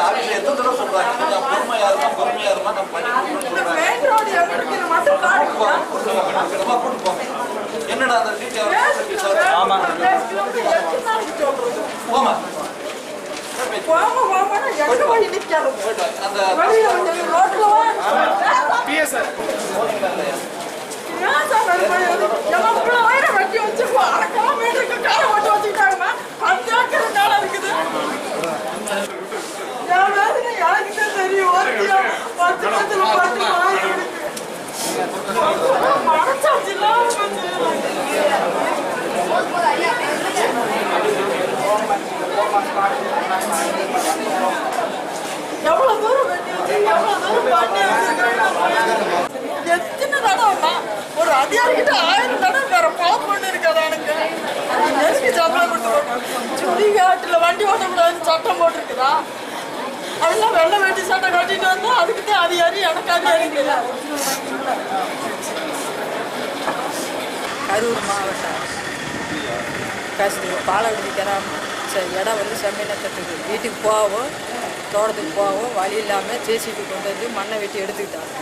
ஆஃபீஸில் எத்தனை தடவை சொல்கிறாங்க கொஞ்சம் பொறுமையாக இருந்தால் நம்ம பண்ணி கூட்டு போங்க. என்னடா அந்த டீட்டெயில் ஆமாம் போமா எவ்வளவு தூரம் எத்தனை தடவை ஒரு அதிகாரிகிட்ட 1000 தடவை வேற பாப் பண்ணி இருக்காது எனக்கு எதுக்கு சம்பளம் கொடுத்து சுடிகாட்டுல வண்டி ஓட்டக்கூடாதுன்னு சட்டம் போட்டிருக்குதா அதெல்லாம் வெள்ளை வேட்டி சட்டை கட்டிட்டு வந்தா அதுக்குதான் அதிகாரி எனக்கு அதிகாரி இல்லை. கரூர் மாவட்டம் பாலகுடி கிராமம் இடம் வந்து செம்மீனத்துக்கு வீட்டுக்கு போவோம் தோட்டத்துக்கு போவோம் வழி இல்லாமல் ஜேசிபி கொண்டு வந்து மண்ணை வெட்டி எடுத்துக்கிட்டாங்க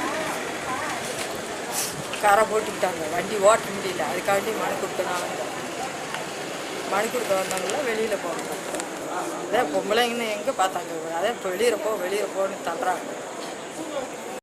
கரை போட்டுக்கிட்டாங்க வண்டி ஓட்ட முடியல அதுக்காண்டி மனு கொடுத்து நான் வந்தேன் மனு கொடுக்க வந்தவங்கள வெளியில் போகணும் அதே பொம்பளைங்கன்னு எங்கே பார்த்தாங்க அதே வெளியில் போன்னு தள்ளுறாங்க.